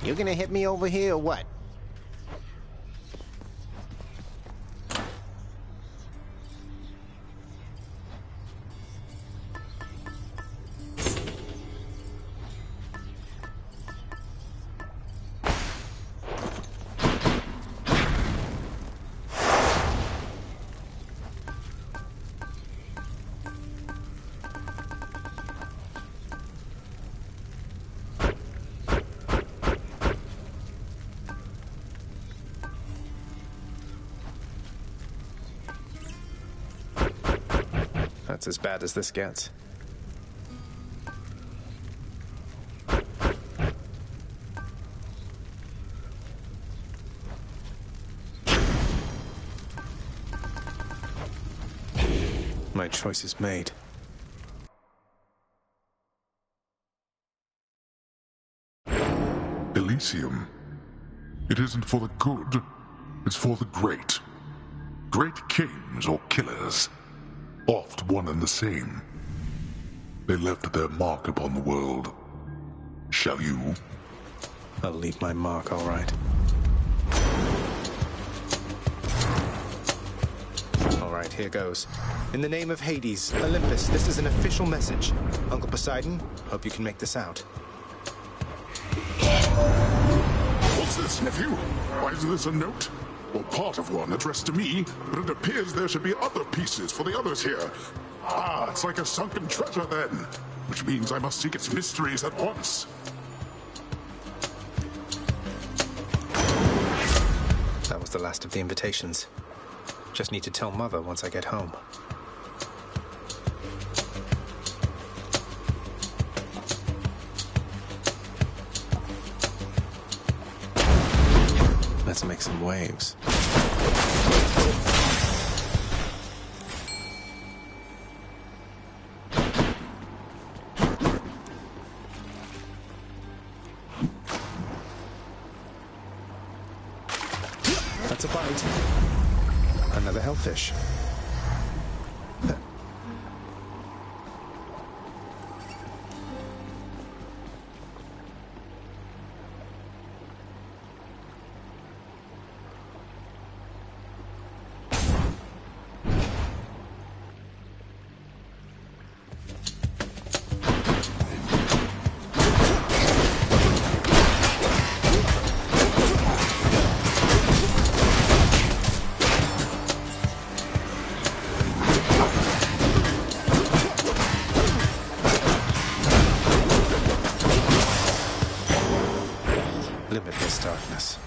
You gonna hit me over here or what? That's as bad as this gets. My choice is made. Elysium. It isn't for the good, it's for the great. Great kings or killers. Oft one and the same. They left their mark upon the world. Shall you? I'll leave my mark, all right. All right, here goes. In the name of Hades, Olympus, this is an official message. Uncle Poseidon, hope you can make this out. What's this, nephew? Why is this a note? Or part of one addressed to me, but it appears there should be other pieces for the others here. Ah, it's like a sunken treasure then, which means I must seek its mysteries at once. That was the last of the invitations. Just need to tell Mother once I get home. Let's make some waves. That's a bite. Another hellfish. Limitless darkness.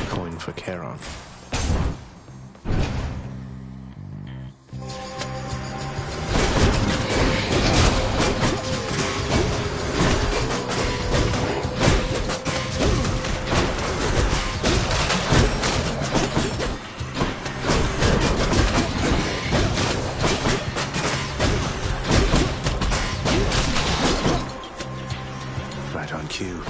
Coin for Charon. Right on cue.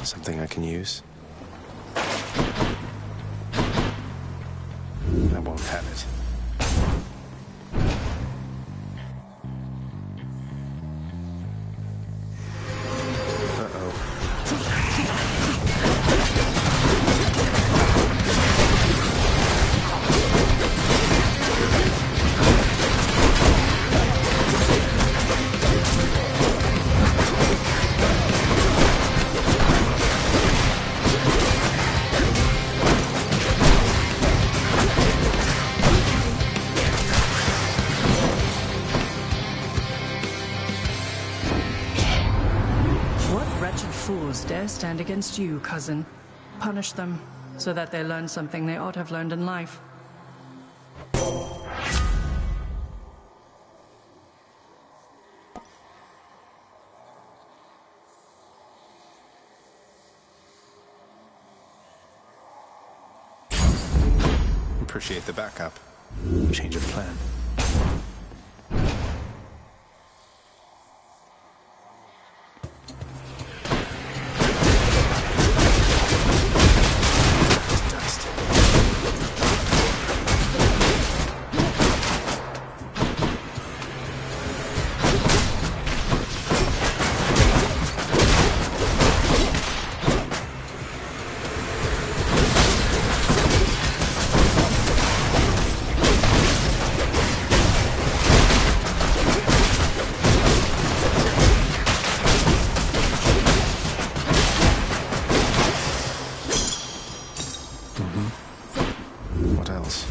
Something I can use? I won't have it. Fools dare stand against you, cousin. Punish them, so that they learn something they ought to have learned in life. Appreciate the backup. Change of plan. What else?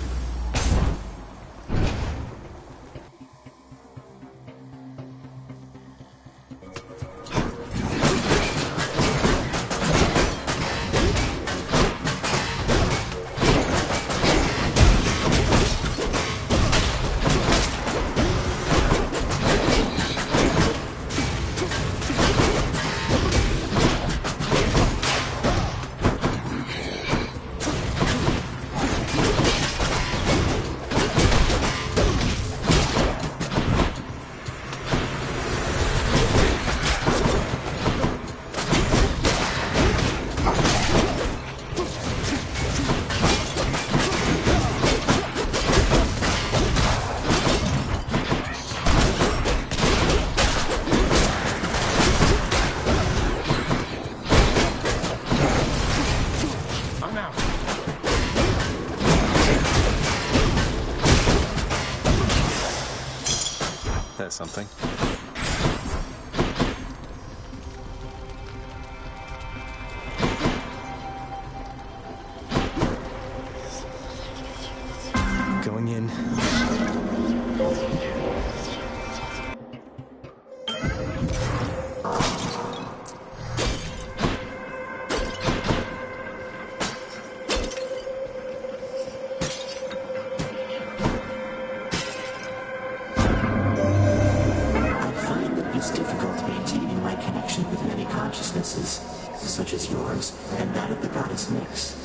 That's something. Going in. Such as yours, and that of the goddess Nyx.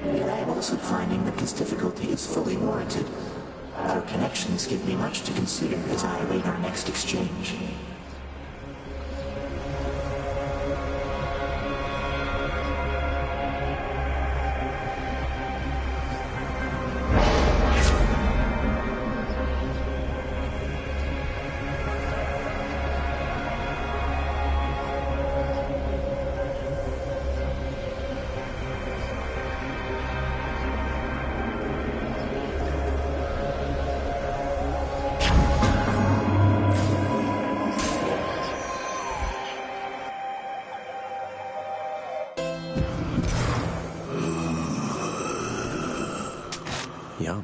Yet I am also finding that this difficulty is fully warranted. Our connections give me much to consider as I await our next exchange. Yum.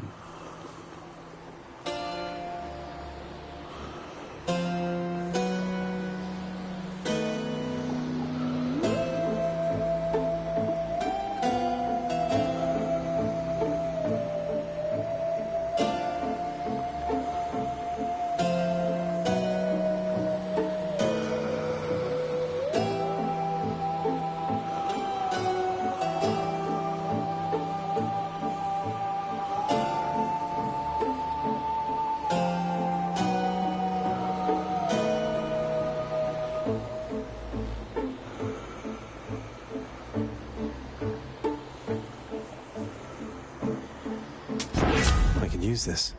I can use this.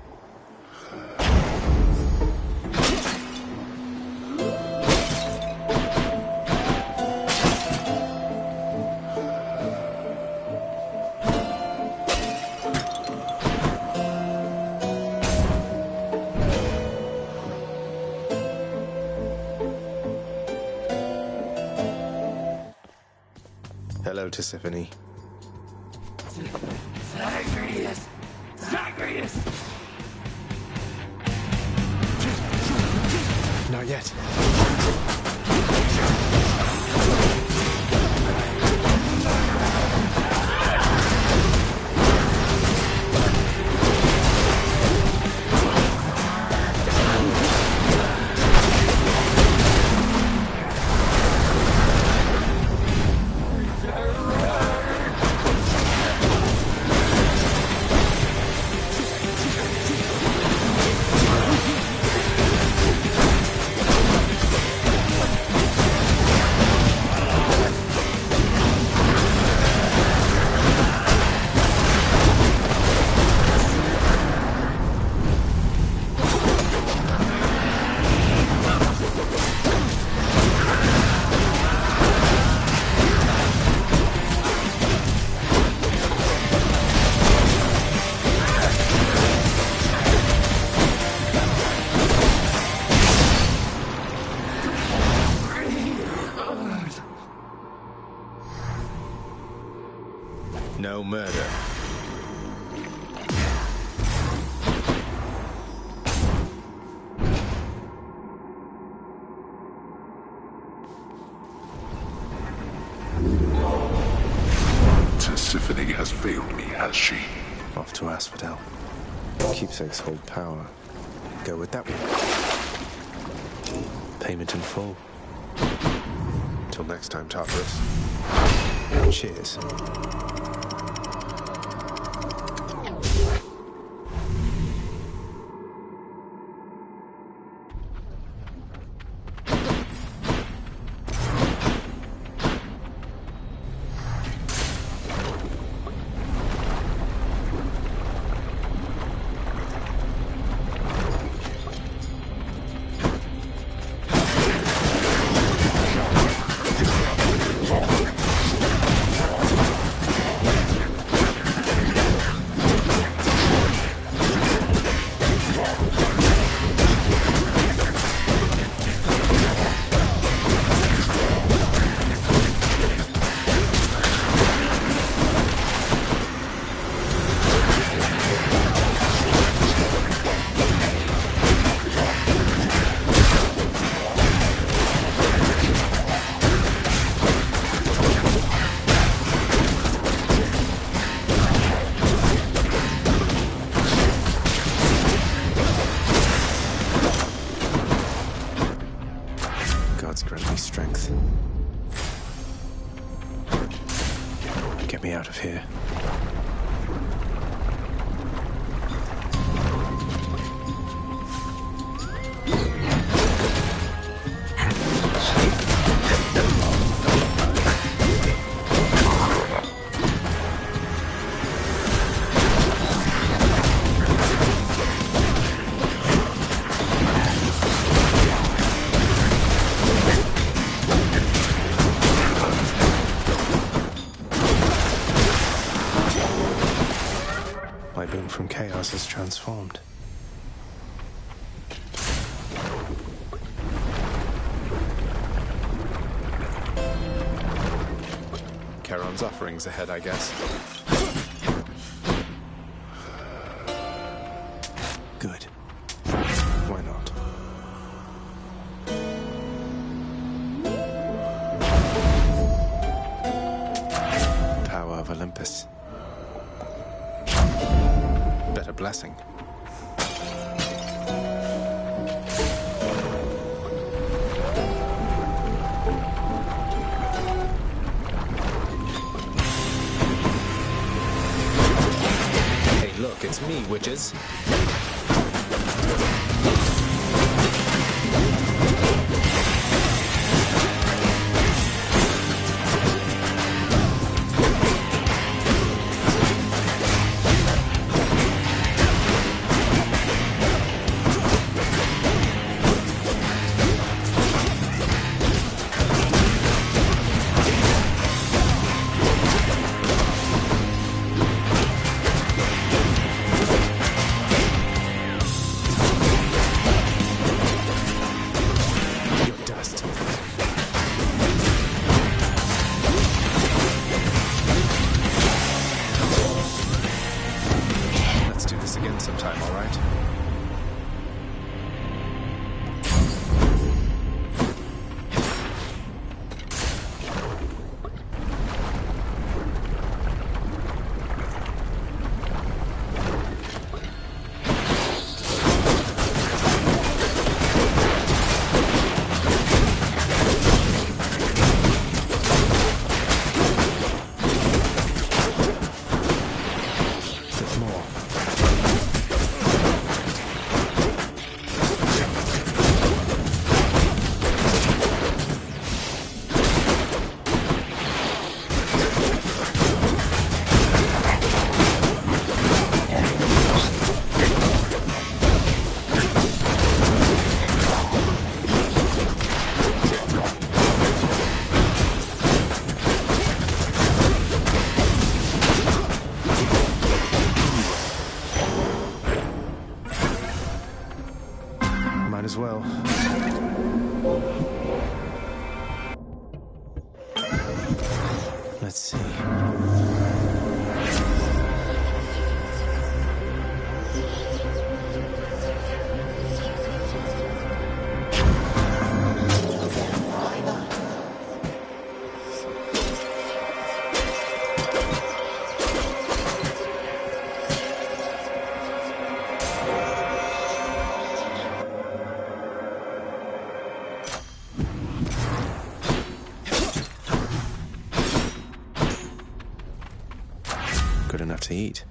Hello, Tisiphone. Zagreus! Zagreus! Not yet. No murder. Tisiphone has failed me, has she? Off to Asphodel. Keepsakes hold power. Go with that one. Payment in full. Till next time, Tartarus. Cheers. God's grant me strength. Get me out of here. My being from chaos is transformed. Charon's offerings ahead, I guess. that a blessing? Hey, look, it's me, witches. Sometime, all right? Might as well. Let's see. Good enough to eat.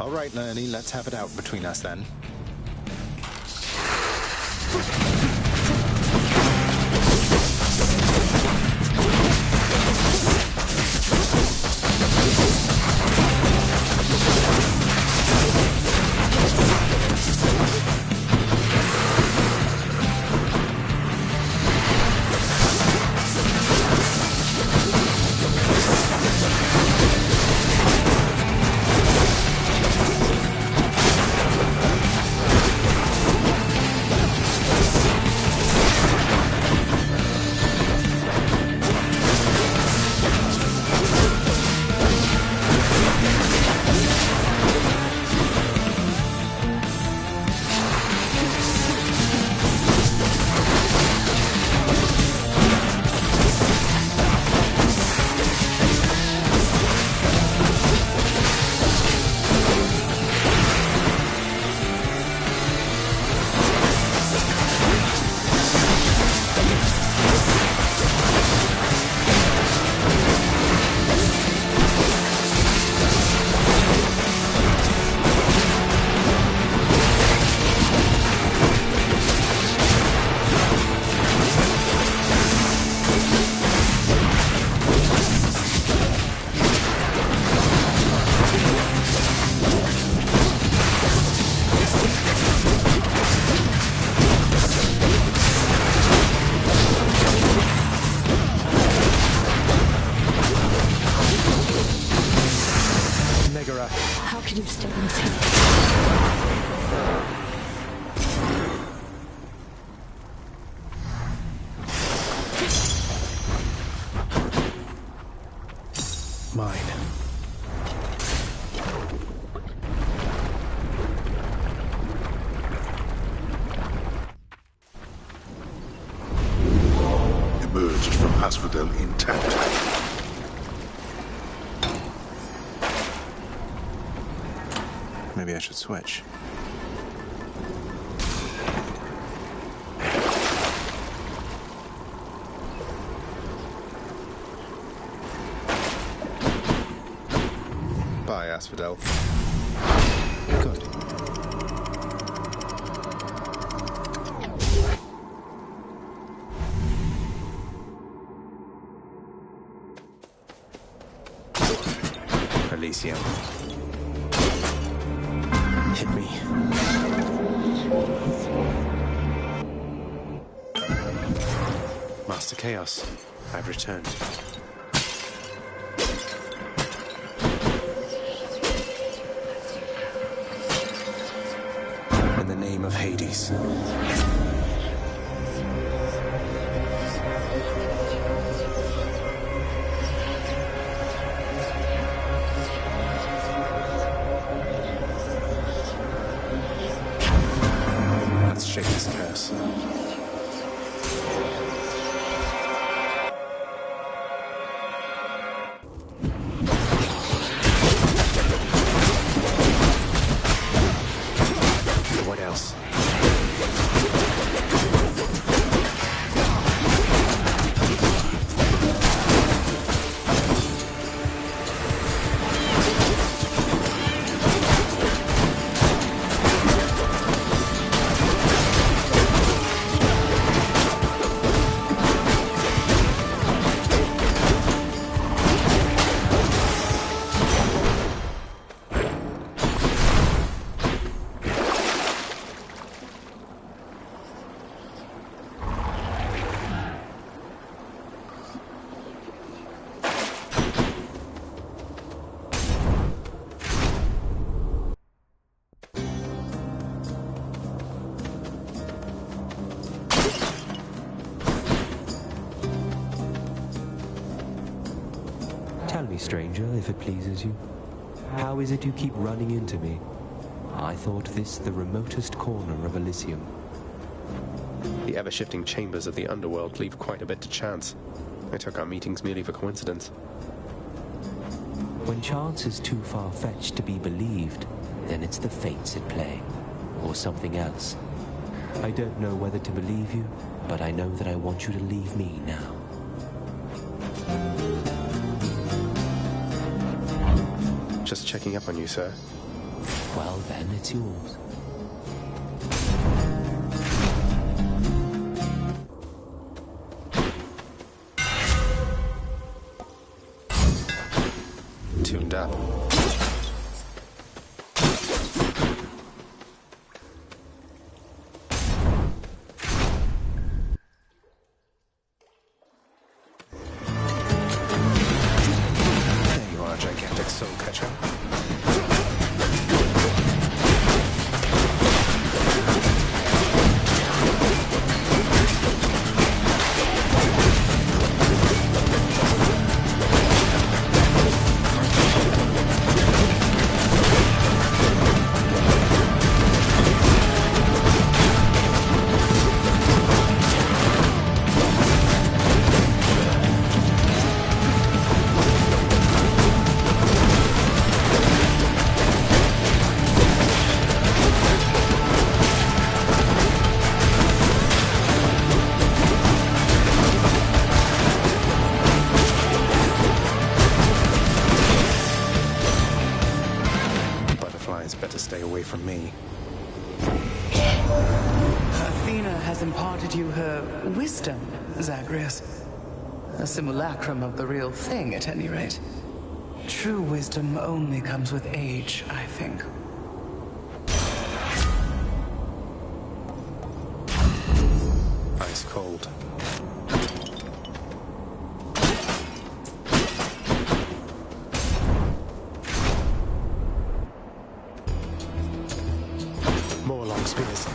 All right, Lenny, let's have it out between us then. How could you step into Mine. Emerged from Asphodel intact. Maybe I should switch. Bye, Asphodel. Good. Elysium. Hit me. Master Chaos, I've returned. In the name of Hades. Let's shake this curse. What else? Tell me, stranger, if it pleases you. How is it you keep running into me? I thought this the remotest corner of Elysium. The ever-shifting chambers of the underworld leave quite a bit to chance. I took our meetings merely for coincidence. When chance is too far-fetched to be believed, then it's the fates at play, or something else. I don't know whether to believe you, but I know that I want you to leave me now. Just checking up on you, sir. Well, then it's yours. Tuned up. There you are, gigantic soul catcher. Better stay away from me. Athena has imparted you her wisdom, Zagreus. A simulacrum of the real thing, at any rate. True wisdom only comes with age, I think. Ice cold. More long spears.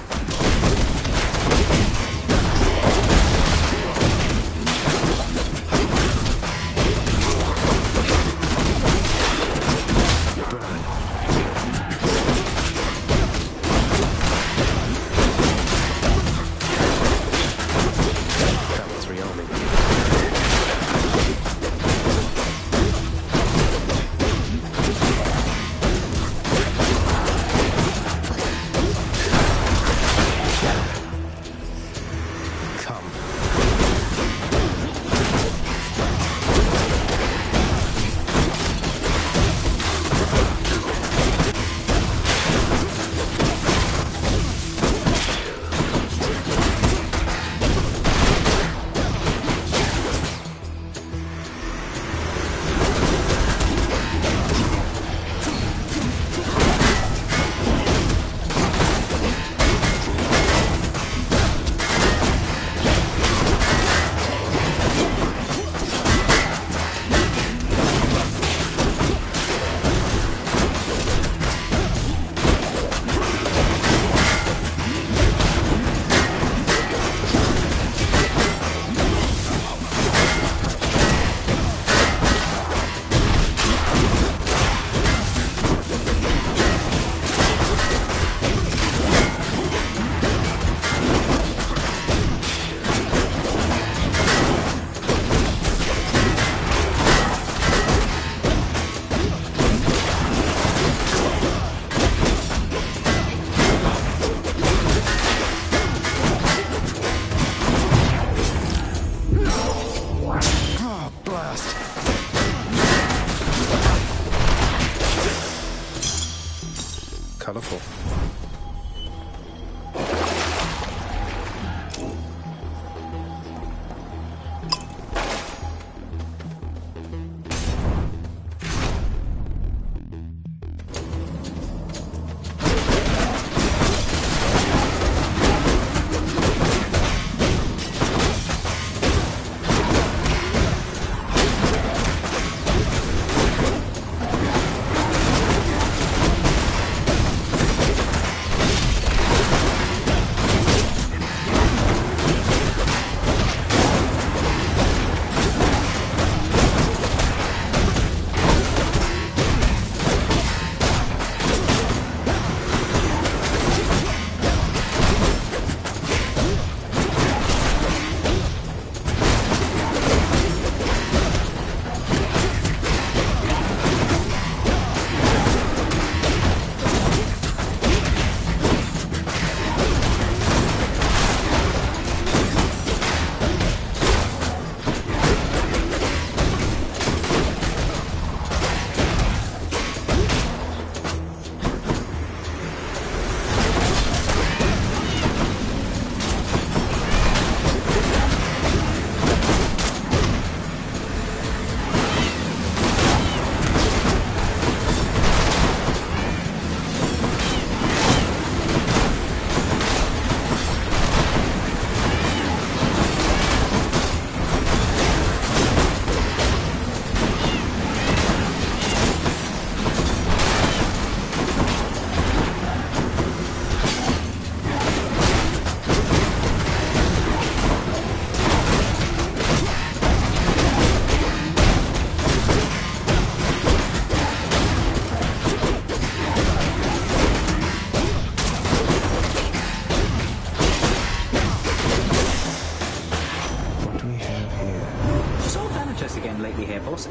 colorful.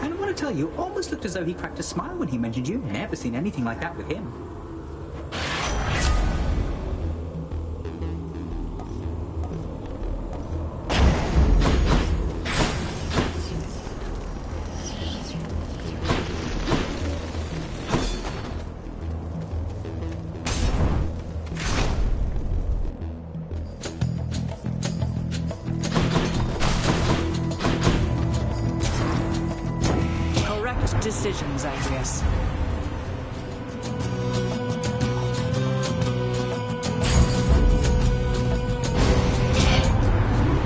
And I want to tell you, almost looked as though he cracked a smile when he mentioned you. Never seen anything like that with him. Decision, Zagreus.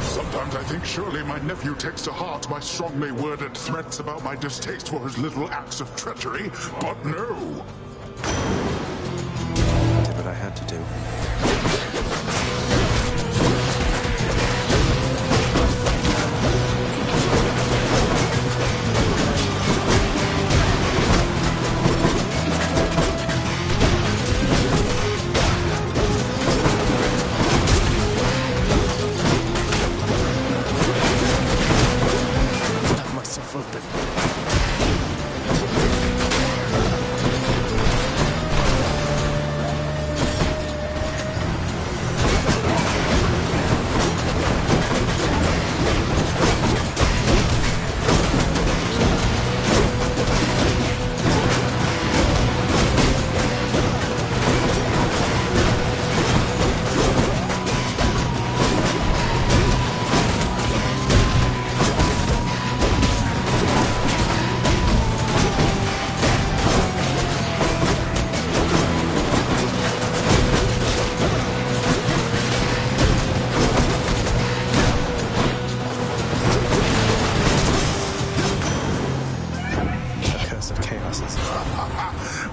Sometimes I think surely my nephew takes to heart my strongly worded threats about my distaste for his little acts of treachery, but no. I did what I had to do.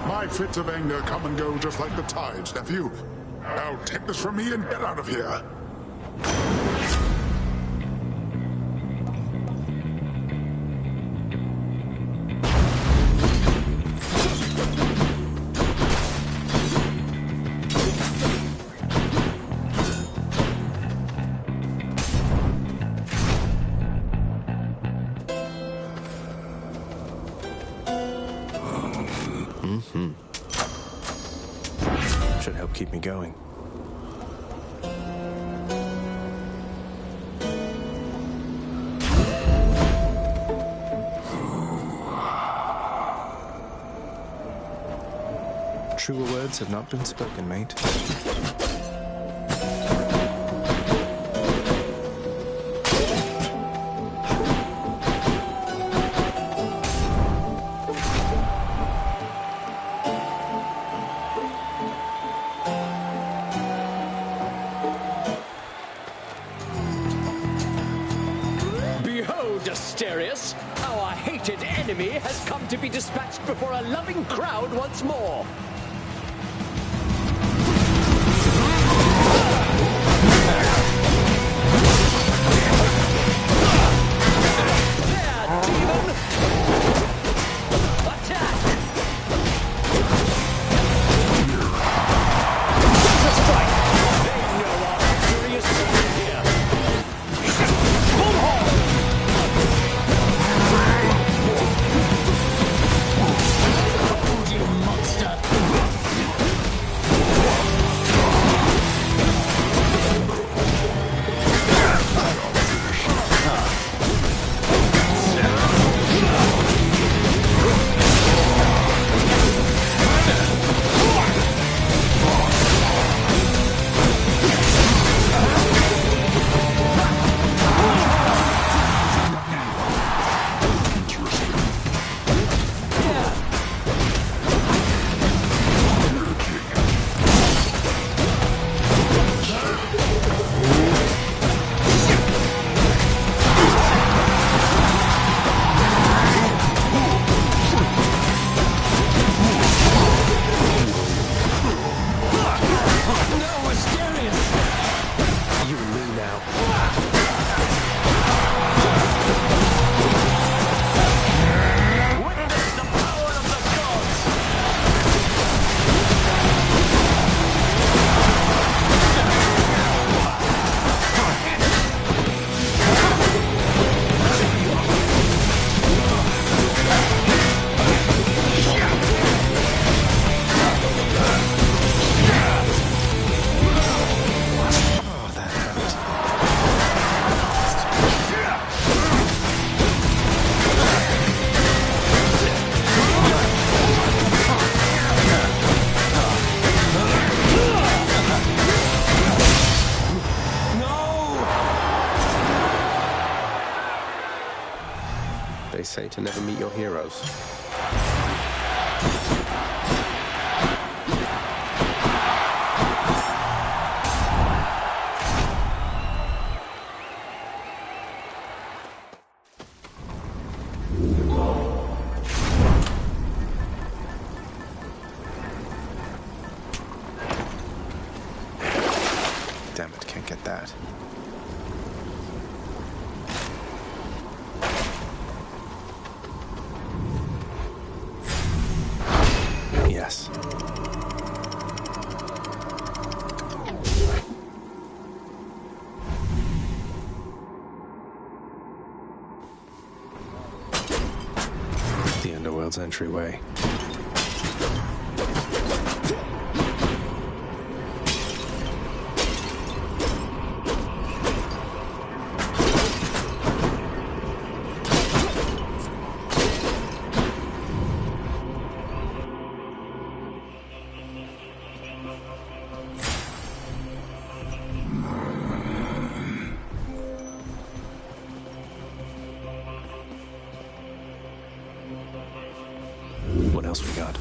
My fits of anger come and go just like the tides, nephew. Now take this from me and get out of here. Should help keep me going. Truer words have not been spoken, mate. Asterius, our hated enemy has come to be dispatched before a loving crowd once more. There, demon! Attack! Just strike! They know our victory is certain here. Bullhorn! They say to never meet your heroes. Damn it, can't get that. Yes. The Underworld's entryway. What else we got?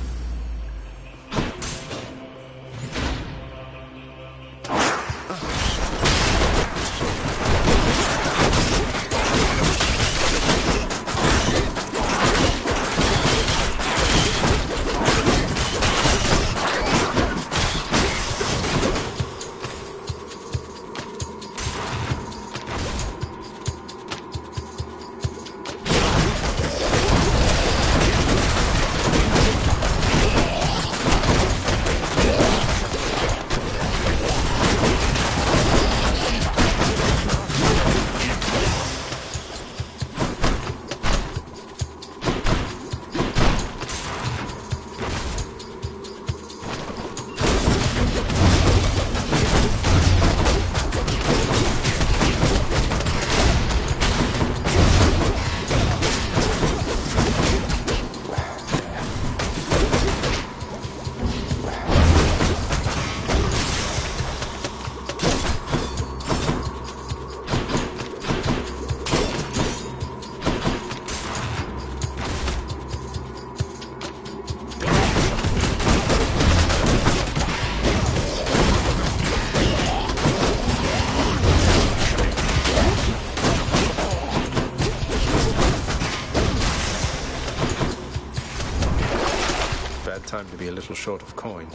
bad time to be a little short of coin.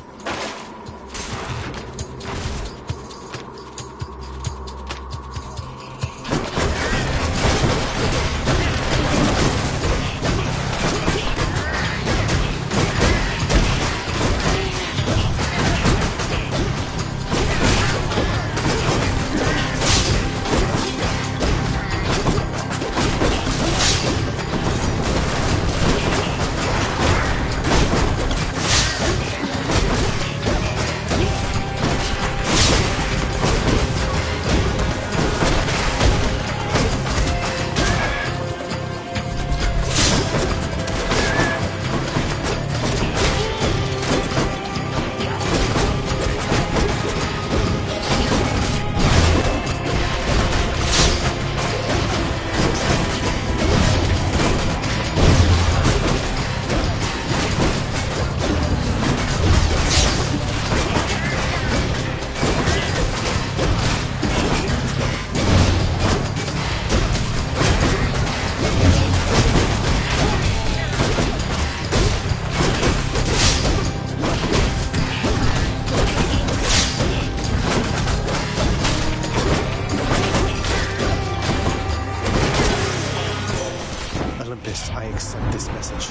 Olympus, I accept this message.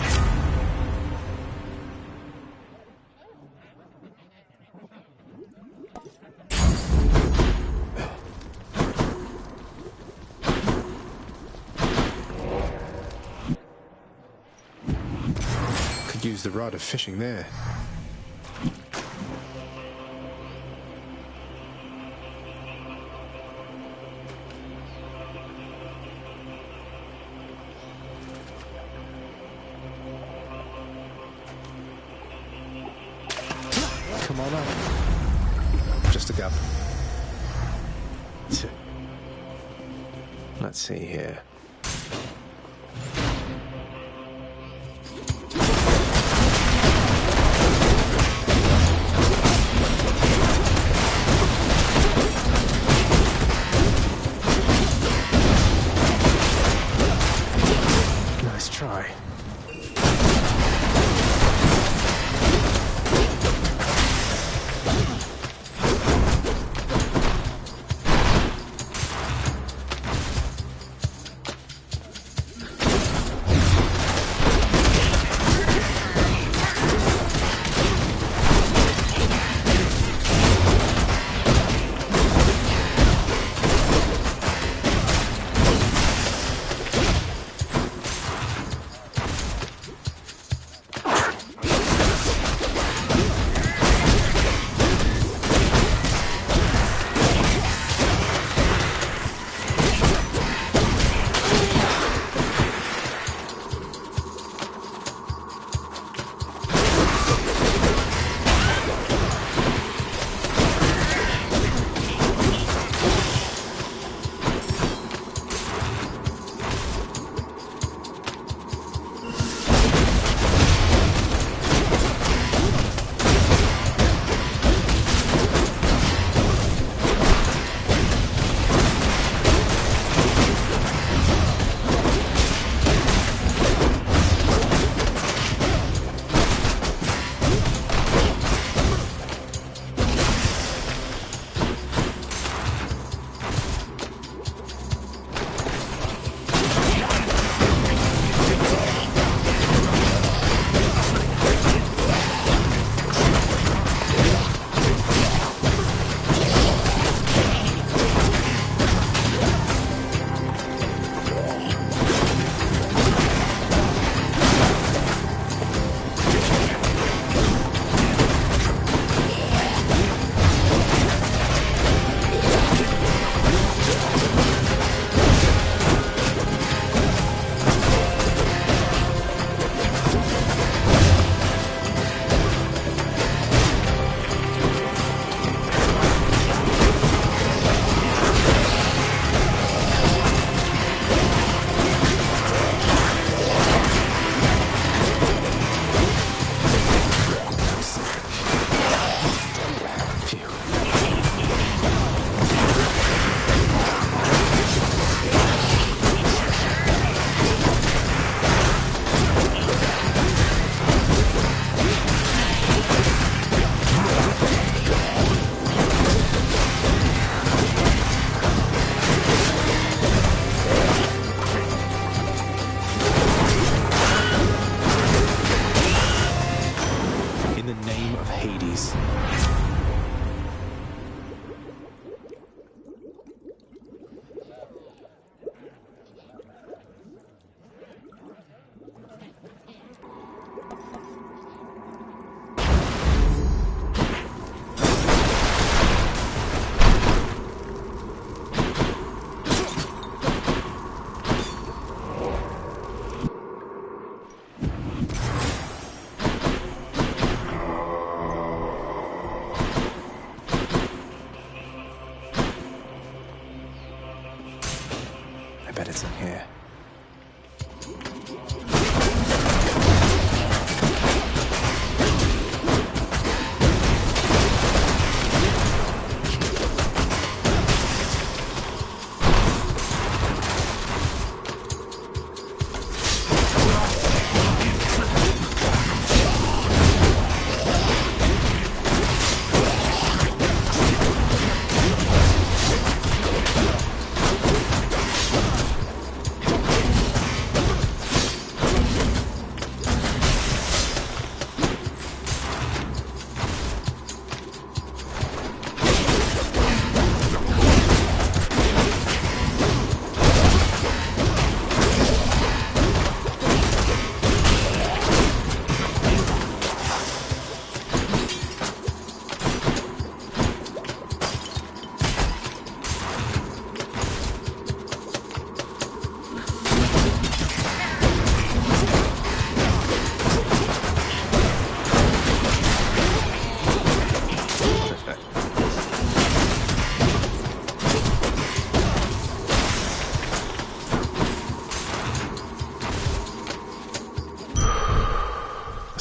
Could use the rod of fishing there. Come on up. Just a gap. Let's see here. Nice try.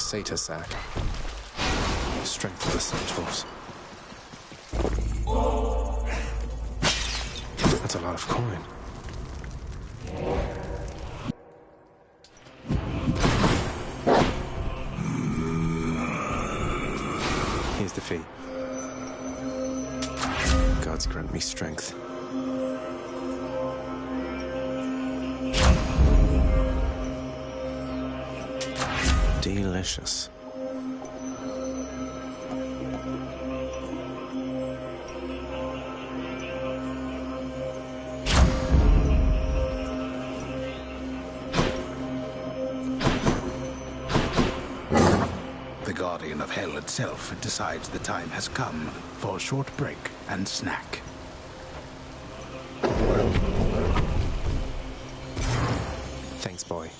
satyr sack. Strength of the centaurs. That's a lot of coin. Here's the fee. Gods grant me strength. Delicious. The Guardian of Hell itself decides the time has come for a short break and snack. Thanks, boy.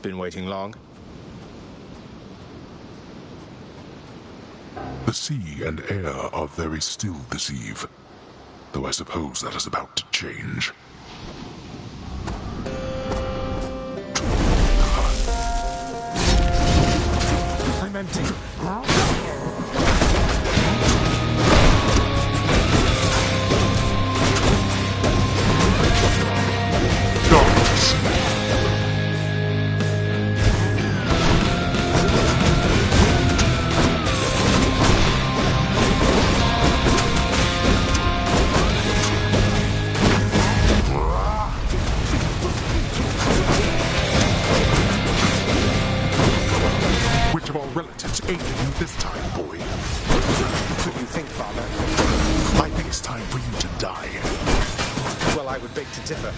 Been waiting long? The sea and air are very still this eve, though I suppose that is about to change. I'm empty. Which of our relatives aided you this time, boy? What do you think, Father? I think it's time for you to die. Well, I would beg to differ.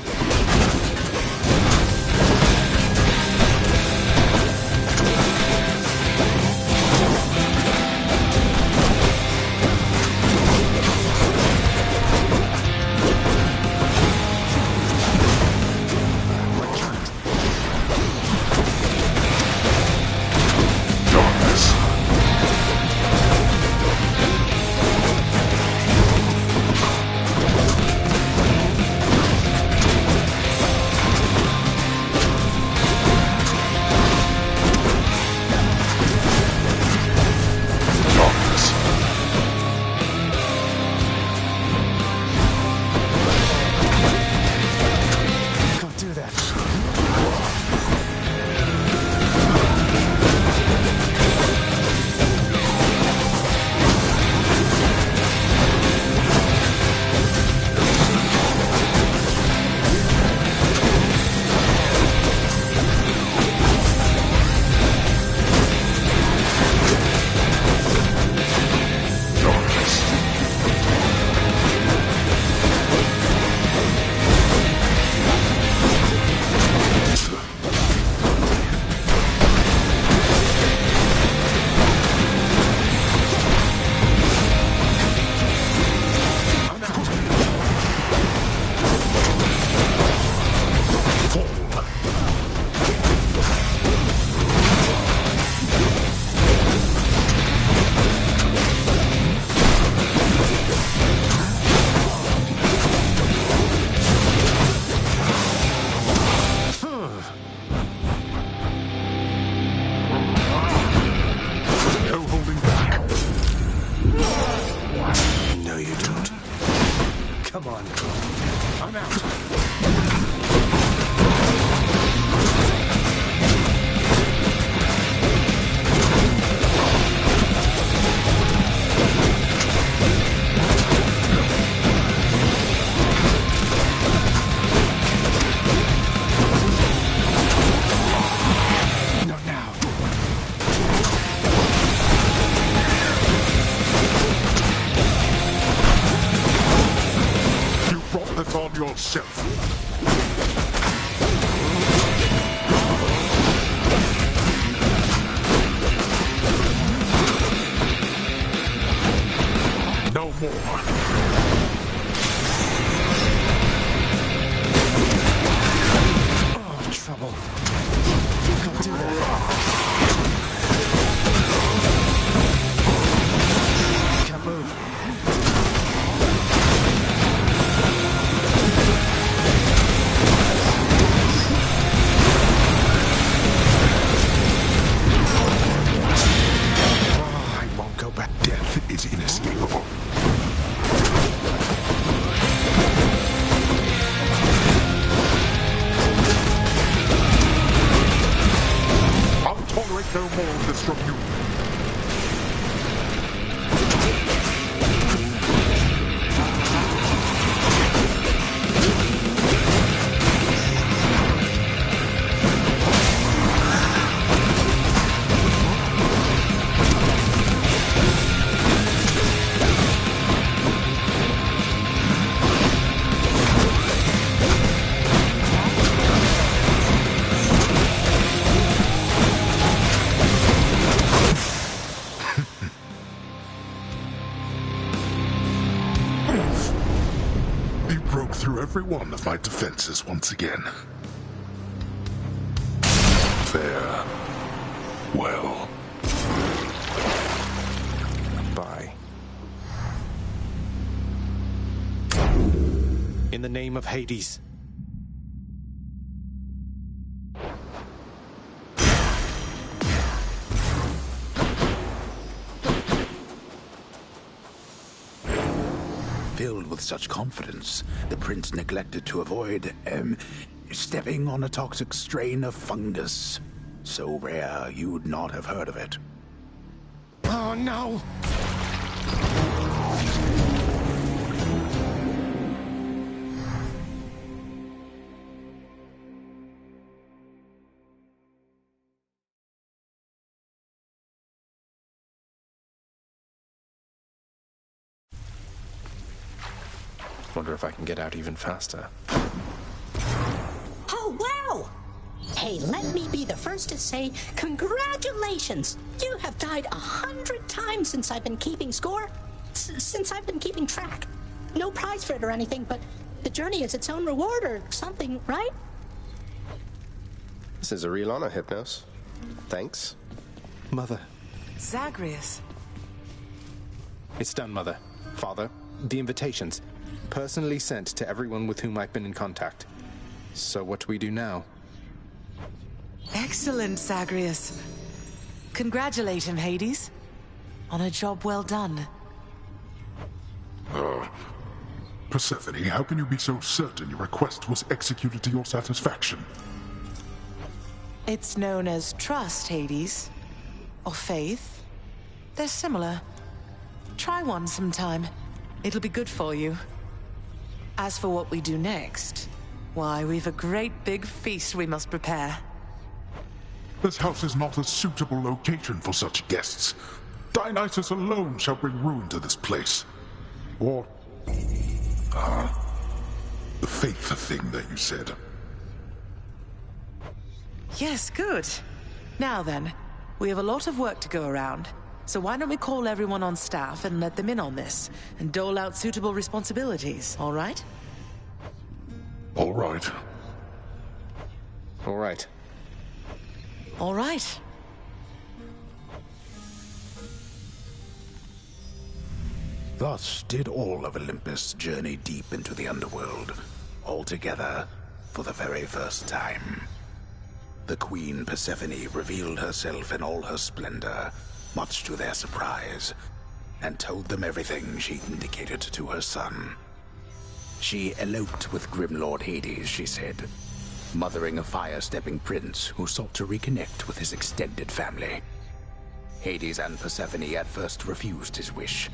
one of my defenses once again. Farewell. Bye. In the name of Hades. Filled with such confidence, the prince neglected to avoid, stepping on a toxic strain of fungus. So rare you'd not have heard of it. Oh no! Wonder if I can get out even faster. Oh, wow! Hey, let me be the first to say congratulations! You have died 100 times since I've been keeping score. Since I've been keeping track. No prize for it or anything, but the journey is its own reward or something, right? This is a real honor, Hypnos. Thanks. Mother. Zagreus. It's done, Mother. Father, the invitations. Personally sent to everyone with whom I've been in contact. So what do we do now? Excellent, Zagreus. Congratulate him, Hades. On a job well done. Persephone, how can you be so certain your request was executed to your satisfaction? It's known as trust, Hades. Or faith. They're similar. Try one sometime. It'll be good for you. As for what we do next, why, we've a great big feast we must prepare. This house is not a suitable location for such guests. Dionysus alone shall bring ruin to this place. Or... the faith thing that you said. Yes, good. Now then, we have a lot of work to go around. So why don't we call everyone on staff and let them in on this, and dole out suitable responsibilities, all right? All right. All right. All right. Thus did all of Olympus journey deep into the underworld, all together for the very first time. The Queen Persephone revealed herself in all her splendor, much to their surprise, and told them everything she indicated to her son. She eloped with Grim Lord Hades, she said, mothering a fire-stepping prince who sought to reconnect with his extended family. Hades and Persephone at first refused his wish,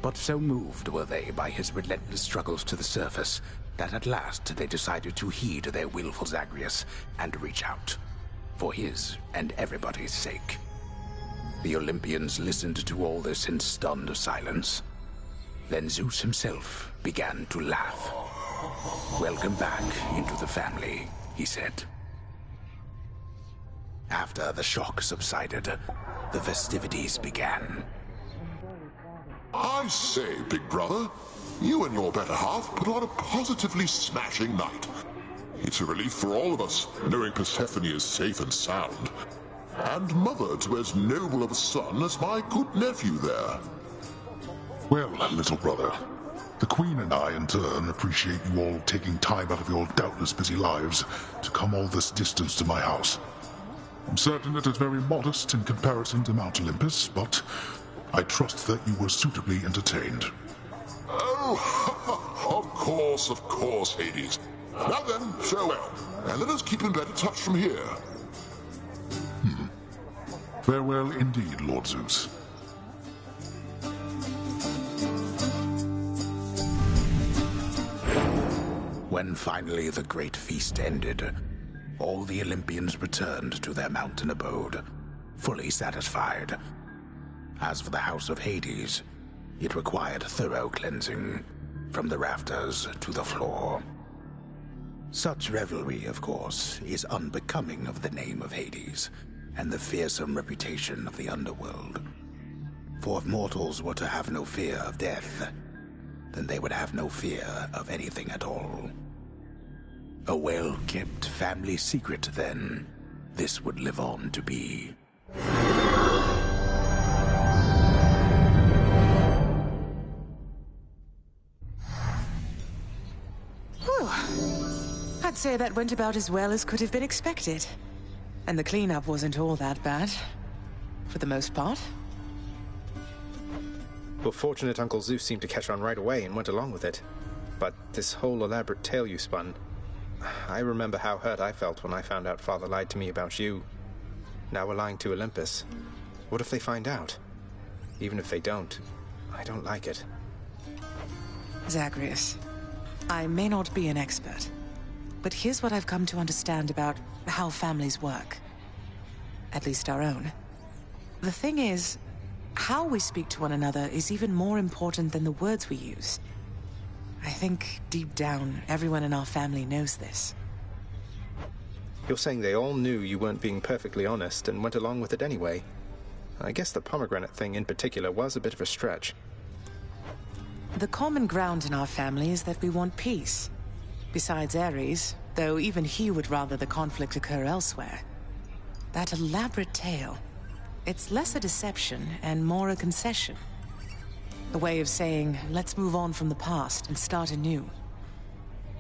but so moved were they by his relentless struggles to the surface that at last they decided to heed their willful Zagreus and reach out, for his and everybody's sake. The Olympians listened to all this in stunned silence. Then Zeus himself began to laugh. "Welcome back into the family," he said. After the shock subsided, the festivities began. I say, big brother, you and your better half put on a positively smashing night. It's a relief for all of us, knowing Persephone is safe and sound. And mother to as noble of a son as my good nephew there. Well, little brother, the Queen and I, in turn, appreciate you all taking time out of your doubtless busy lives to come all this distance to my house. I'm certain it is very modest in comparison to Mount Olympus, but I trust that you were suitably entertained. Oh, of course, Hades. Now then, farewell, and let us keep in better touch from here. Farewell indeed, Lord Zeus. When finally the great feast ended, all the Olympians returned to their mountain abode, fully satisfied. As for the house of Hades, it required thorough cleansing, from the rafters to the floor. Such revelry, of course, is unbecoming of the name of Hades, and the fearsome reputation of the underworld. For if mortals were to have no fear of death, then they would have no fear of anything at all. A well-kept family secret, then. This would live on to be. Whew. I'd say that went about as well as could have been expected. And the cleanup wasn't all that bad. For the most part. Well, fortunate Uncle Zeus seemed to catch on right away and went along with it. But this whole elaborate tale you spun... I remember how hurt I felt when I found out Father lied to me about you. Now we're lying to Olympus. What if they find out? Even if they don't, I don't like it. Zagreus, I may not be an expert, but here's what I've come to understand about how families work. At least our own. The thing is, how we speak to one another is even more important than the words we use. I think, deep down, everyone in our family knows this. You're saying they all knew you weren't being perfectly honest and went along with it anyway. I guess the pomegranate thing in particular was a bit of a stretch. The common ground in our family is that we want peace. Besides Ares, though even he would rather the conflict occur elsewhere. That elaborate tale, it's less a deception and more a concession. A way of saying, let's move on from the past and start anew.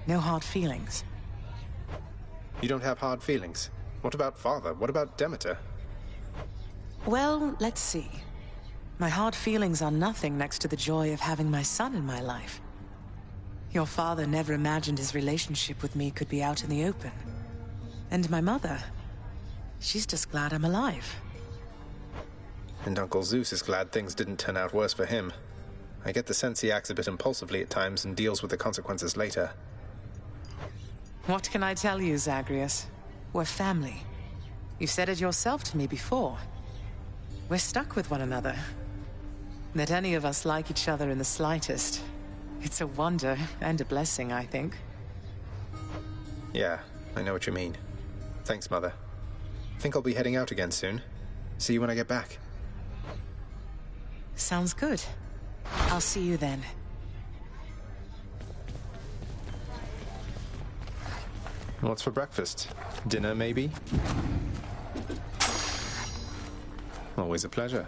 No hard feelings. You don't have hard feelings? What about Father? What about Demeter? Well, let's see. My hard feelings are nothing next to the joy of having my son in my life. Your father never imagined his relationship with me could be out in the open. And my mother, she's just glad I'm alive. And Uncle Zeus is glad things didn't turn out worse for him. I get the sense he acts a bit impulsively at times and deals with the consequences later. What can I tell you, Zagreus? We're family. You said it yourself to me before. We're stuck with one another. That any of us like each other in the slightest. It's a wonder and a blessing, I think. Yeah, I know what you mean. Thanks, Mother. Think I'll be heading out again soon. See you when I get back. Sounds good. I'll see you then. What's for breakfast? Dinner, maybe? Always a pleasure.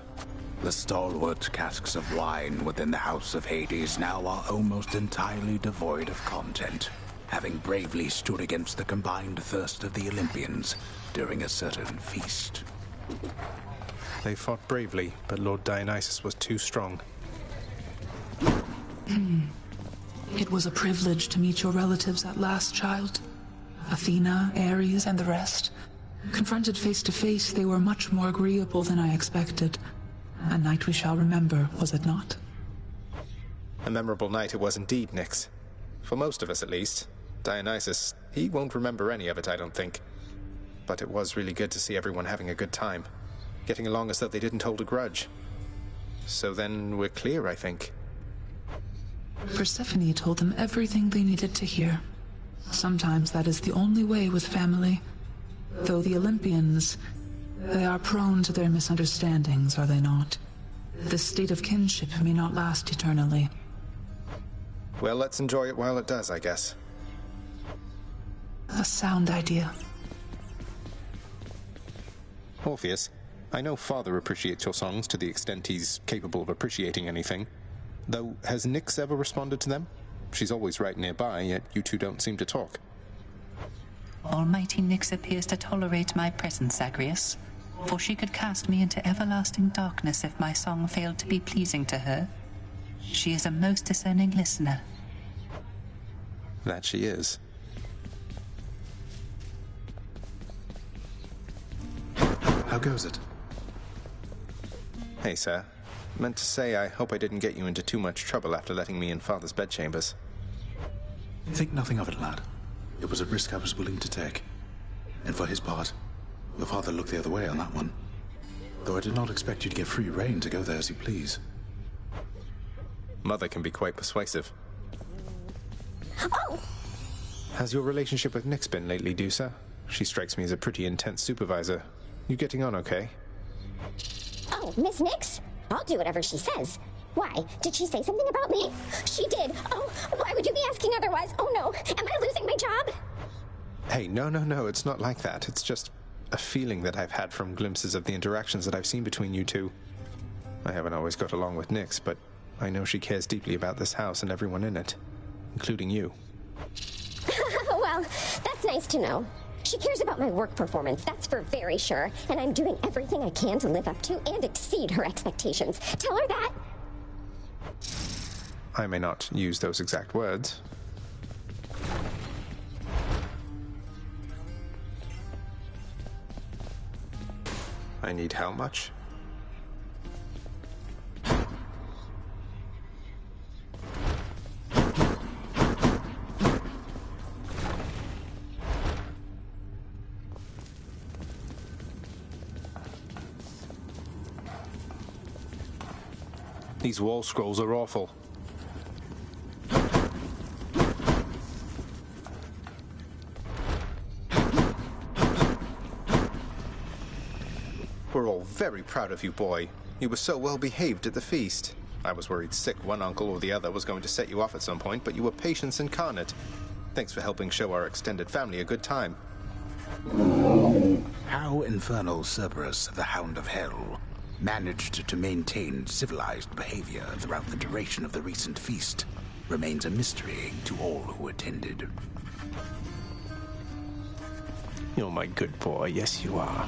The stalwart casks of wine within the House of Hades now are almost entirely devoid of content, having bravely stood against the combined thirst of the Olympians during a certain feast. They fought bravely, but Lord Dionysus was too strong. It was a privilege to meet your relatives at last, child. Athena, Ares, and the rest. Confronted face to face, they were much more agreeable than I expected. A night we shall remember, was it not? A memorable night it was indeed, Nyx. For most of us, at least. Dionysus, he won't remember any of it, I don't think. But it was really good to see everyone having a good time. Getting along as though they didn't hold a grudge. So then we're clear, I think. Persephone told them everything they needed to hear. Sometimes that is the only way with family. Though the Olympians, they are prone to their misunderstandings, are they not? This state of kinship may not last eternally. Well, let's enjoy it while it does, I guess. A sound idea. Orpheus, I know Father appreciates your songs to the extent he's capable of appreciating anything. Though, has Nyx ever responded to them? She's always right nearby, yet you two don't seem to talk. Almighty Nyx appears to tolerate my presence, Zagreus, for she could cast me into everlasting darkness if my song failed to be pleasing to her. She is a most discerning listener. That she is. How goes it? Hey, sir. Meant to say I hope I didn't get you into too much trouble after letting me in Father's bedchambers. Think nothing of it, lad. It was a risk I was willing to take. And for his part, your father looked the other way on that one. Though I did not expect you to get free rein to go there as you please. Mother can be quite persuasive. Oh! How's your relationship with Nyx been lately, Dusa? She strikes me as a pretty intense supervisor. You getting on okay? Oh, Miss Nyx? I'll do whatever she says. Why? Did she say something about me? She did. Oh, why would you be asking otherwise? Oh no, am I losing my job? Hey, no, it's not like that. It's just a feeling that I've had from glimpses of the interactions that I've seen between you two. I haven't always got along with Nyx, but I know she cares deeply about this house and everyone in it, including you. Well, that's nice to know. She cares about my work performance, that's for very sure, and I'm doing everything I can to live up to and exceed her expectations. Tell her that. I may not use those exact words. I need how much? These wall scrolls are awful. We're all very proud of you, boy. You were so well behaved at the feast. I was worried sick one uncle or the other was going to set you off at some point, but you were patience incarnate. Thanks for helping show our extended family a good time. How Infernal Cerberus, the Hound of Hell, managed to maintain civilized behavior throughout the duration of the recent feast remains a mystery to all who attended. You're my good boy, yes you are.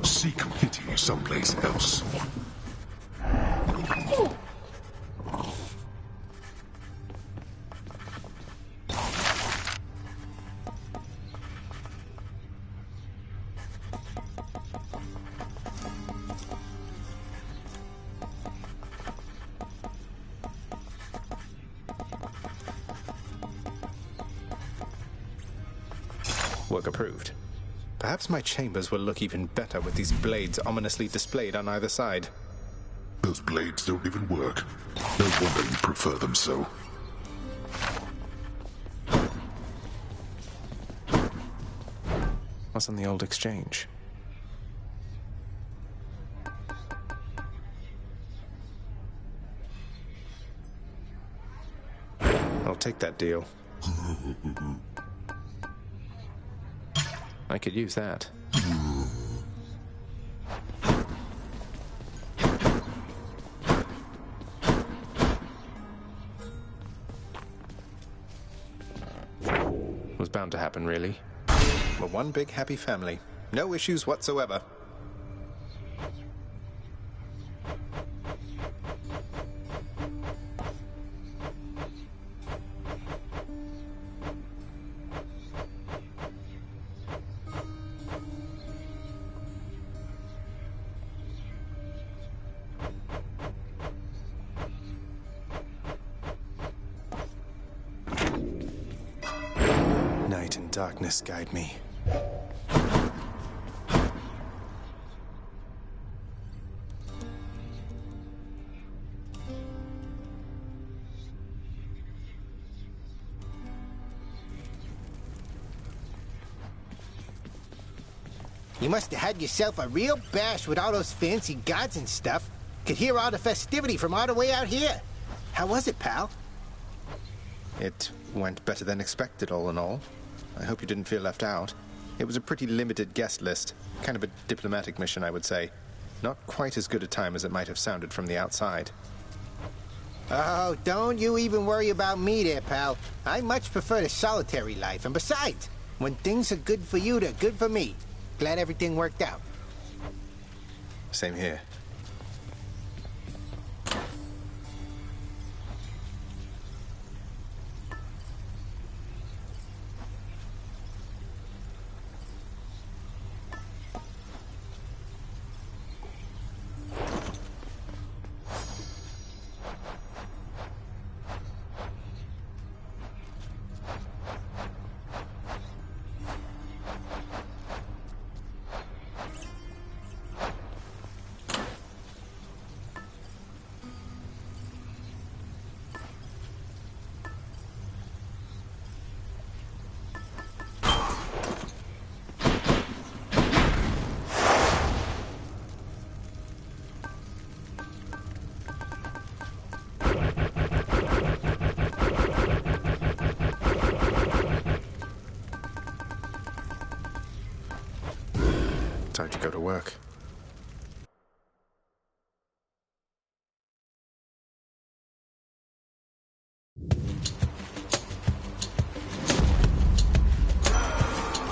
Seek pity someplace else. Work approved. Perhaps my chambers will look even better with these blades ominously displayed on either side. Those blades don't even work. No wonder you prefer them so. What's on the old exchange? I'll take that deal. I could use that. Was bound to happen, really. We're one big happy family. No issues whatsoever. Night and darkness guide me. You must have had yourself a real bash with all those fancy gods and stuff. Could hear all the festivity from all the way out here. How was it, pal? It went better than expected, all in all. I hope you didn't feel left out. It was a pretty limited guest list. Kind of a diplomatic mission, I would say. Not quite as good a time as it might have sounded from the outside. Oh, don't you even worry about me there, pal. I much prefer the solitary life. And besides, when things are good for you, they're good for me. Glad everything worked out. Same here. Time to go to work.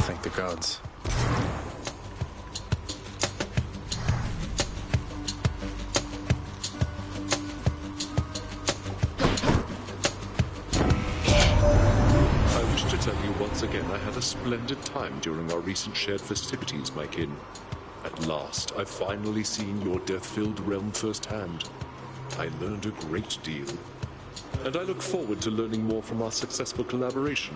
Thank the gods. To tell you once again, I had a splendid time during our recent shared festivities, my kin. At last, I've finally seen your death-filled realm firsthand. I learned a great deal. And I look forward to learning more from our successful collaboration.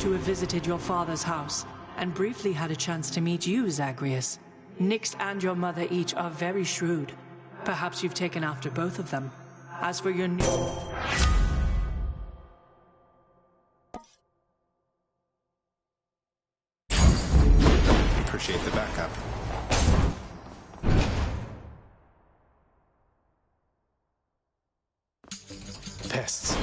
To have visited your father's house, and briefly had a chance to meet you, Zagreus. Nyx and your mother each are very shrewd. Perhaps you've taken after both of them. As for your new... Appreciate the backup. Pests.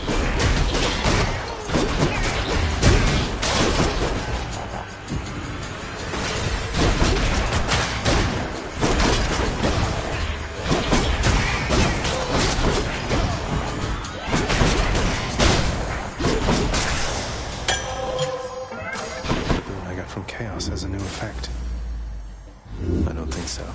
Has a new effect. I don't think so.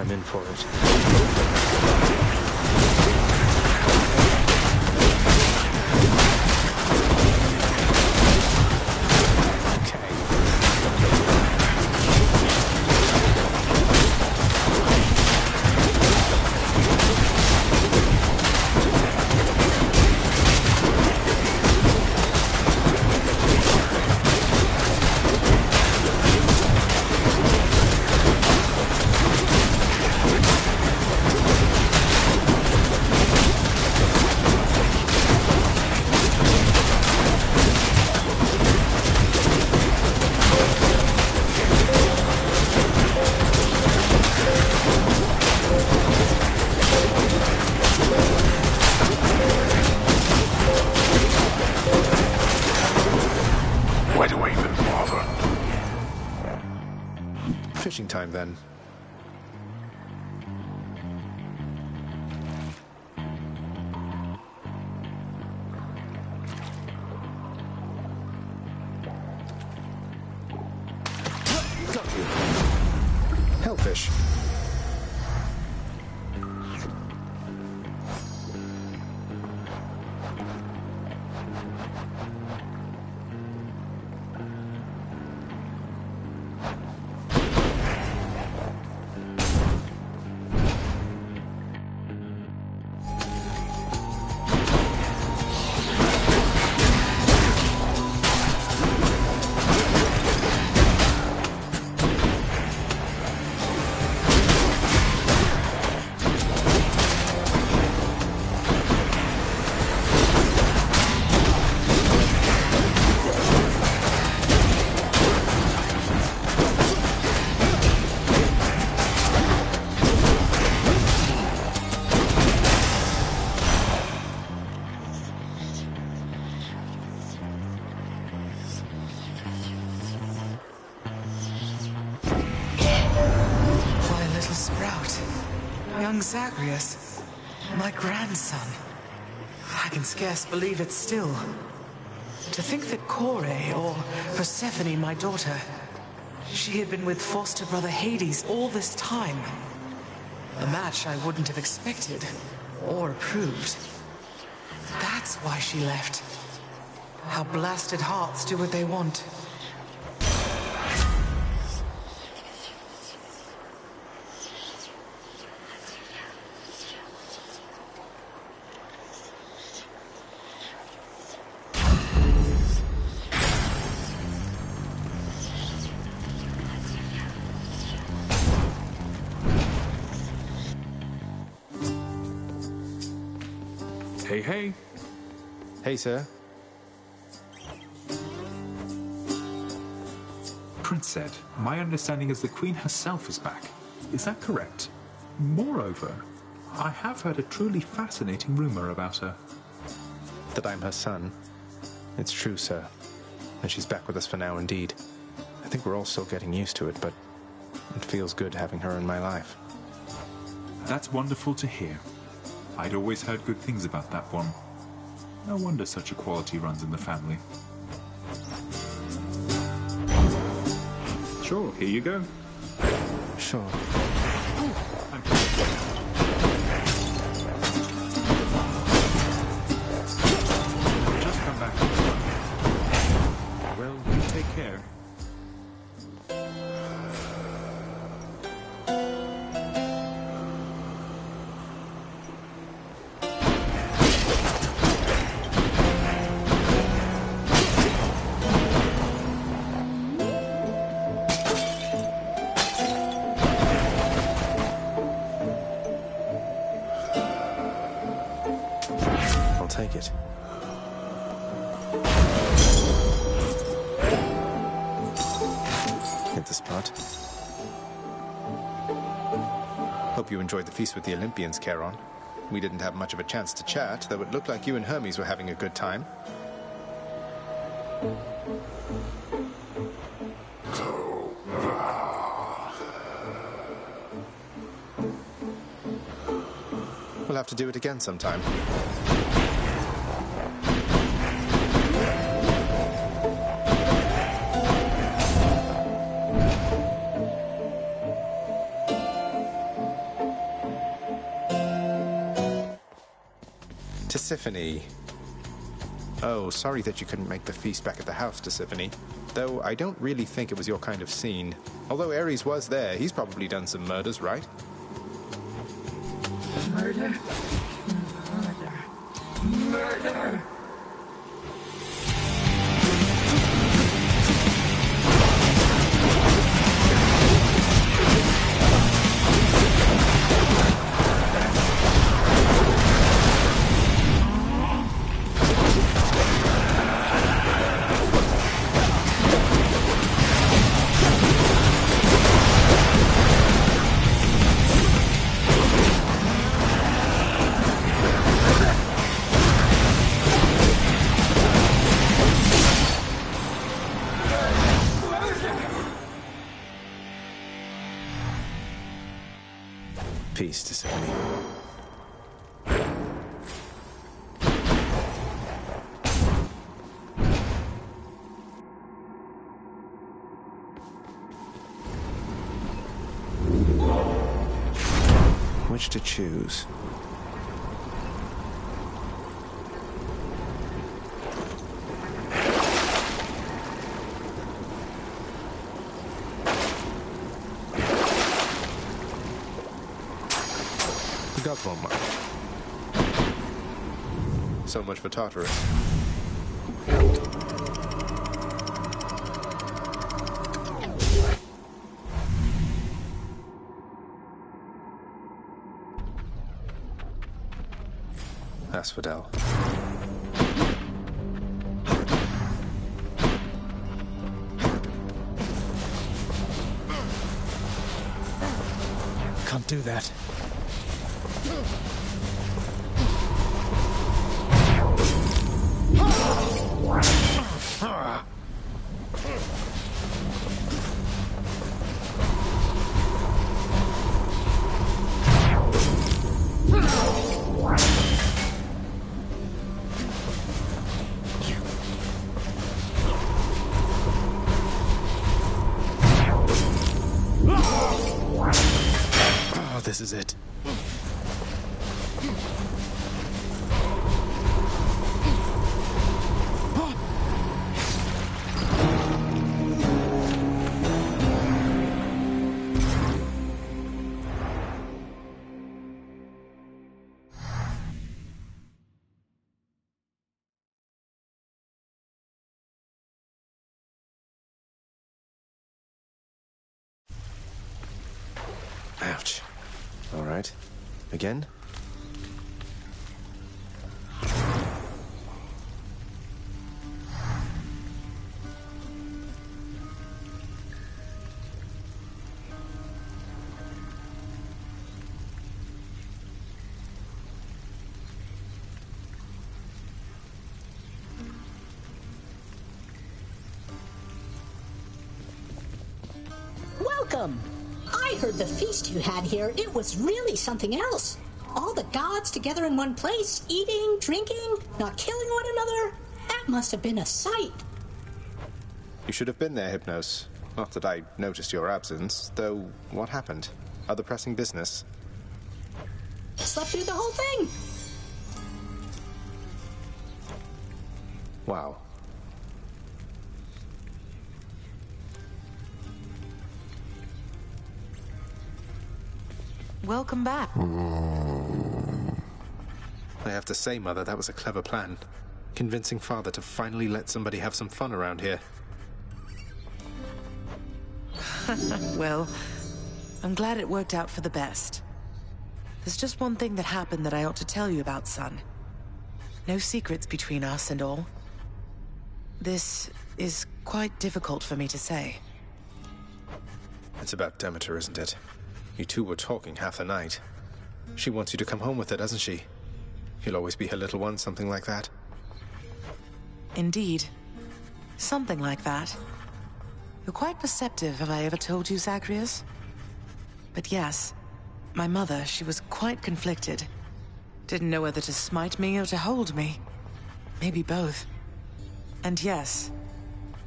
I'm in for it. Fishing time, then. Got you. Hellfish. Young Zagreus, my grandson. I can scarce believe it still. To think that Kore, or Persephone, my daughter, she had been with foster brother Hades all this time. A match I wouldn't have expected, or approved. That's why she left. How blasted hearts do what they want. Hey, hey. Hey, sir. Prince said, my understanding is the Queen herself is back. Is that correct? Moreover, I have heard a truly fascinating rumor about her. That I'm her son. It's true, sir. And she's back with us for now, indeed. I think we're all still getting used to it, but it feels good having her in my life. That's wonderful to hear. I'd always heard good things about that one. No wonder such a quality runs in the family. Sure, here you go. Sure. Just come back. Well, you take care. Take it. Hit the spot. Hope you enjoyed the feast with the Olympians, Charon. We didn't have much of a chance to chat, though it looked like you and Hermes were having a good time. We'll have to do it again sometime. Tisiphone. Oh, sorry that you couldn't make the feast back at the house, Tisiphone. Though I don't really think it was your kind of scene. Although Ares was there, he's probably done some murders, right? Murder. Murder. Murder. Peace, Tisiphone. Which to choose? Got one mark. So much for Tartarus. Asphodel. Can't do that. Oh, this is it. Ouch. All right. Again? Welcome! I heard the feast you had here. It was really something else. All the gods together in one place, eating, drinking, not killing one another. That must have been a sight. You should have been there, Hypnos. Not that I noticed your absence, though what happened? Other pressing business? Slept through the whole thing. Wow. Welcome back. I have to say, Mother, that was a clever plan. Convincing Father to finally let somebody have some fun around here. Well, I'm glad it worked out for the best. There's just one thing that happened that I ought to tell you about, son. No secrets between us and all. This is quite difficult for me to say. It's about Demeter, isn't it? You two were talking half the night. She wants you to come home with her, doesn't she? You'll always be her little one, something like that. Indeed. Something like that. You're quite perceptive, have I ever told you, Zagreus? But yes, my mother, she was quite conflicted. Didn't know whether to smite me or to hold me. Maybe both. And yes,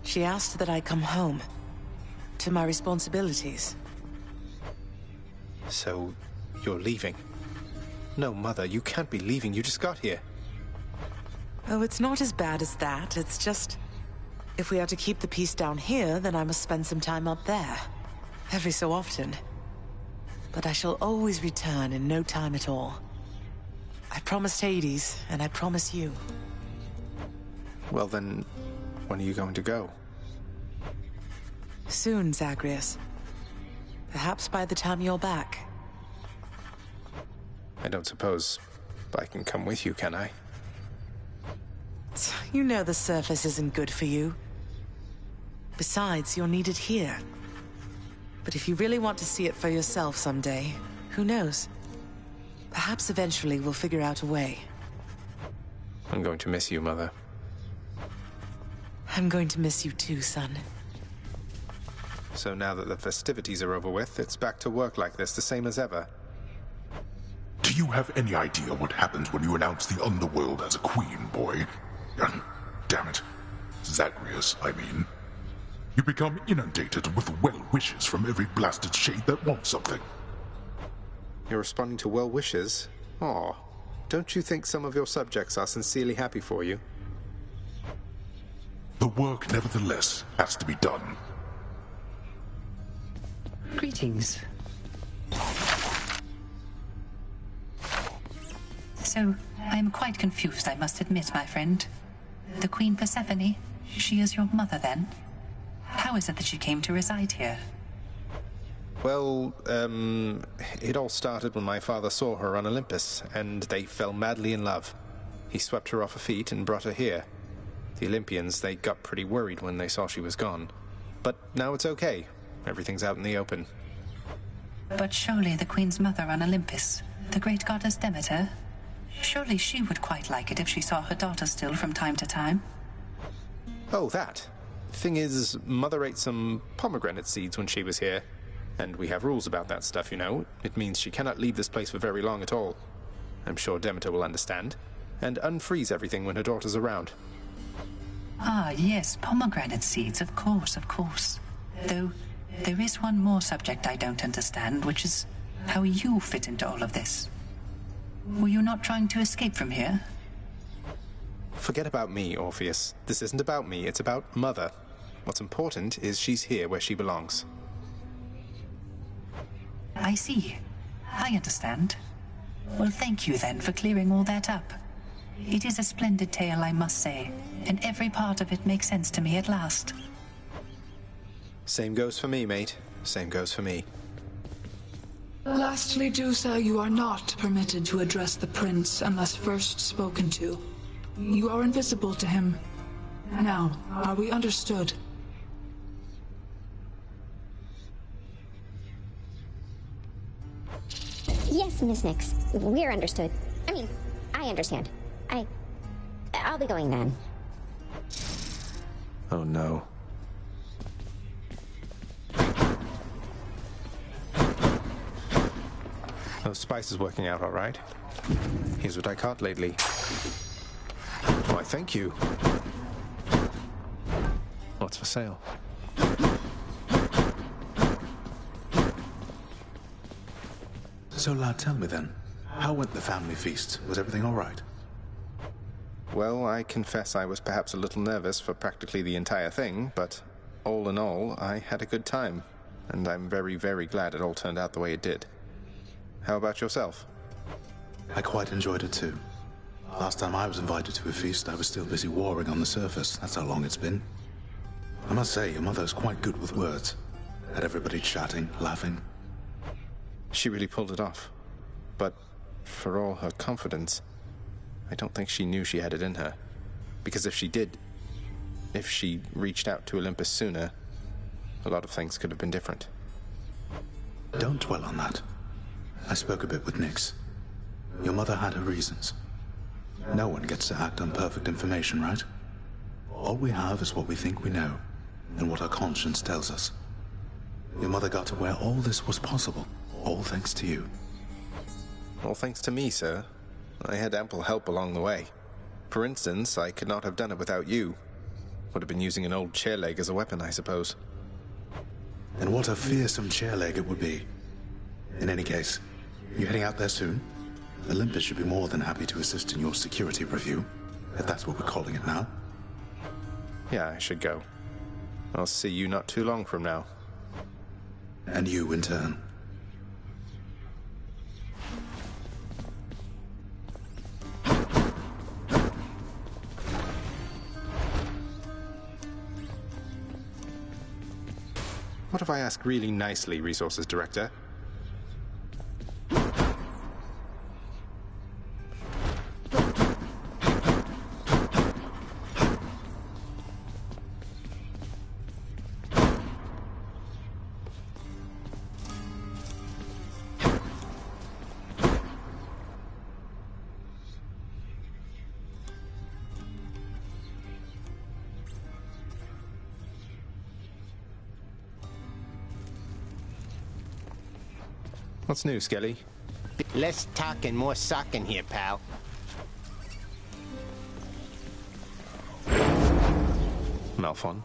she asked that I come home. To my responsibilities. So, you're leaving? No, Mother, you can't be leaving. You just got here. Oh, it's not as bad as that. It's just... if we are to keep the peace down here, then I must spend some time up there. Every so often. But I shall always return in no time at all. I promised Hades, and I promise you. Well then, when are you going to go? Soon, Zagreus. Perhaps by the time you're back. I don't suppose I can come with you, can I? You know the surface isn't good for you. Besides, you're needed here. But if you really want to see it for yourself someday, who knows? Perhaps eventually we'll figure out a way. I'm going to miss you, Mother. I'm going to miss you too, son. So now that the festivities are over with, it's back to work like this, the same as ever. Do you have any idea what happens when you announce the underworld as a queen, boy? Damn it. Zagreus, I mean. You become inundated with well wishes from every blasted shade that wants something. You're responding to well wishes? Aw, don't you think some of your subjects are sincerely happy for you? The work, nevertheless, has to be done. Greetings. So, I'm quite confused, I must admit, my friend. The Queen Persephone, she is your mother, then? How is it that she came to reside here? Well, it all started when my father saw her on Olympus, and they fell madly in love. He swept her off her feet and brought her here. The Olympians, they got pretty worried when they saw she was gone. But now it's okay. Everything's out in the open. But surely the Queen's mother on Olympus, the great goddess Demeter, surely she would quite like it if she saw her daughter still from time to time. Oh, that. Thing is, Mother ate some pomegranate seeds when she was here. And we have rules about that stuff, you know. It means she cannot leave this place for very long at all. I'm sure Demeter will understand. And unfreeze everything when her daughter's around. Ah, yes, pomegranate seeds, of course, of course. Though, there is one more subject I don't understand, which is how you fit into all of this. Were you not trying to escape from here? Forget about me, Orpheus. This isn't about me, it's about Mother. What's important is she's here where she belongs. I see. I understand. Well, thank you then for clearing all that up. It is a splendid tale, I must say, and every part of it makes sense to me at last. Same goes for me, mate. Same goes for me. Lastly, Dusa, you are not permitted to address the prince unless first spoken to. You are invisible to him. Now, are we understood? Yes, Miss Nix. We're understood. I mean, I understand. I'll be going then. Oh no. Those spice is working out all right. Here's what I caught lately. Why, thank you. What's for sale? So, lad, tell me then, how went the family feast? Was everything all right? Well, I confess I was perhaps a little nervous for practically the entire thing, but all in all, I had a good time, and I'm very, very glad it all turned out the way it did. How about yourself? I quite enjoyed it too. Last time I was invited to a feast, I was still busy warring on the surface. That's how long it's been. I must say, your mother's quite good with words. Had everybody chatting, laughing. She really pulled it off. But for all her confidence, I don't think she knew she had it in her. Because if she did, if she reached out to Olympus sooner, a lot of things could have been different. Don't dwell on that. I spoke a bit with Nix. Your mother had her reasons. No one gets to act on perfect information, right? All we have is what we think we know, and what our conscience tells us. Your mother got to where all this was possible, all thanks to you. All thanks to me, sir. I had ample help along the way. For instance, I could not have done it without you. Would have been using an old chair leg as a weapon, I suppose. And what a fearsome chair leg it would be. In any case, you heading out there soon? Olympus should be more than happy to assist in your security review. if that's what we're calling it now. Yeah, I should go. I'll see you not too long from now. And you in turn. What if I ask really nicely, Resources Director? What's new, Skelly? Less talk and more socking here, pal. Malphon?